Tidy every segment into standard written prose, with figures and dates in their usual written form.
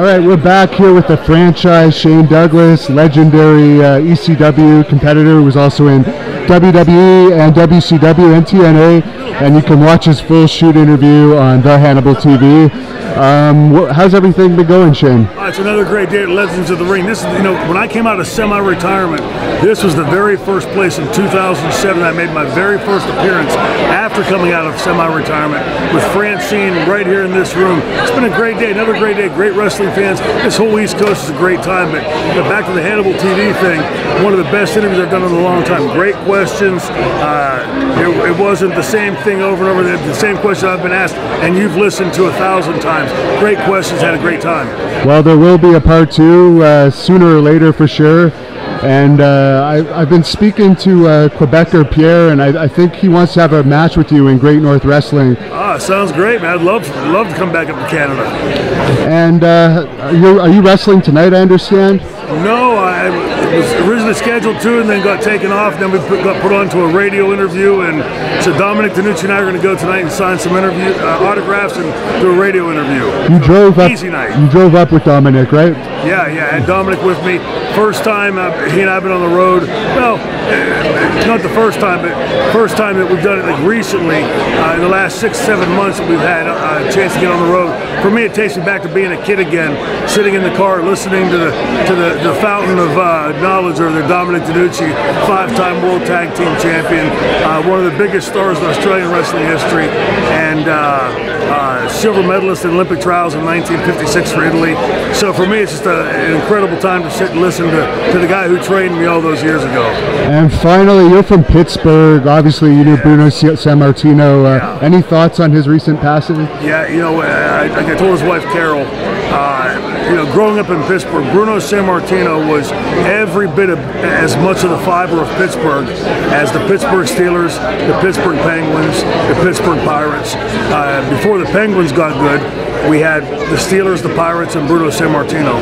All right, we're back here with the franchise Shane Douglas, legendary ECW competitor who was also in WWE and WCW and TNA, and you can watch his full shoot interview on the Hannibal TV. How's everything been going, Shane? It's another great day at Legends of the Ring. This is, when I came out of semi-retirement, this was the very first place in 2007 I made my very first appearance after coming out of semi-retirement with Francine right here in this room. It's been a great day, another great day, great wrestling fans. This whole East Coast is a great time, but back to the Hannibal TV thing, one of the best interviews I've done in a long time. Great questions. It wasn't the same thing over and over, the same question I've been asked, and you've listened to 1,000 times. Great questions, had a great time. Well, there will be a part 2 sooner or later for sure. And I've been speaking to Quebecer Pierre, and I think he wants to have a match with you in Great North Wrestling. Sounds great, man. I'd love to come back up to Canada. And are you wrestling tonight, I understand? No, I was originally scheduled to and then got taken off. Then we got put onto a radio interview, and so Dominic DeNucci and I are going to go tonight and sign some autographs and do a radio interview. You drove up. Easy night. You drove up with Dominic, right? Yeah, I had Dominic with me. First time he and I have been on the road. Well, not the first time, but first time that we've done it like recently. In the last 6-7 months that we've had a chance to get on the road. For me, it takes me back to being a kid again, sitting in the car listening to the fountain of knowledge, or the Dominic DeNucci, 5-time World Tag Team Champion, one of the biggest stars in Australian wrestling history, and silver medalist in Olympic trials in 1956 for Italy. So for me, it's just an incredible time to sit and listen to the guy who trained me all those years ago. And finally, you're from Pittsburgh. Obviously, you knew Bruno Sammartino. Any thoughts on his recent passing? Yeah, like I told his wife Carol, growing up in Pittsburgh, Bruno Sammartino was every bit of as much of the fiber of Pittsburgh as the Pittsburgh Steelers, the Pittsburgh Penguins, the Pittsburgh Pirates. Before the Penguins got good, we had the Steelers, the Pirates, and Bruno Sammartino.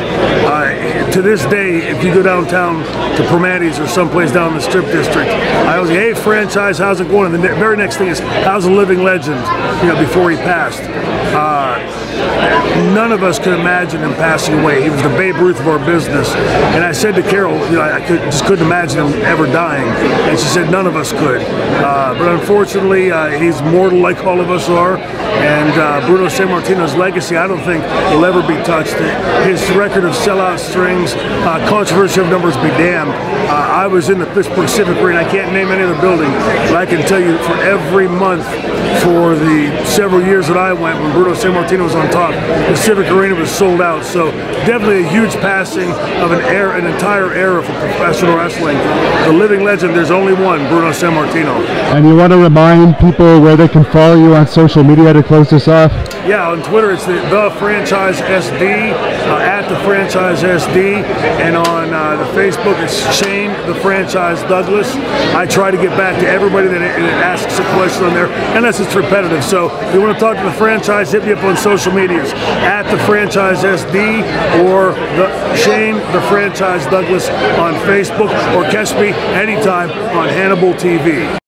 To this day, if you go downtown to Permatti's or someplace down in the Strip District, I always say, hey, franchise, how's it going? And the very next thing is, how's a living legend, before he passed. None of us could imagine him passing away. He was the Babe Ruth of our business. And I said to Carol, I just couldn't imagine him ever dying. And she said none of us could. But unfortunately, he's mortal like all of us are. And Bruno Sammartino's legacy, I don't think, will ever be touched. His record of sellout strings, controversy of numbers be damned. I was in the Pittsburgh Civic Arena. I can't name any other building, but I can tell you for every month for the several years that I went when Bruno Sammartino was on top, the Civic Arena was sold out. So definitely a huge passing of an entire era for professional wrestling. The living legend, there's only one, Bruno Sammartino. And you want to remind people where they can follow you on social media to close this off? Yeah, on Twitter it's the Franchise SD, at the Franchise SD, and on the Facebook it's Shane the Franchise Douglas. I try to get back to everybody that asks a question on there, unless it's repetitive. So if you want to talk to the franchise, hit me up on social medias, at the Franchise SD or the Shane the Franchise Douglas on Facebook, or catch me anytime on Hannibal TV.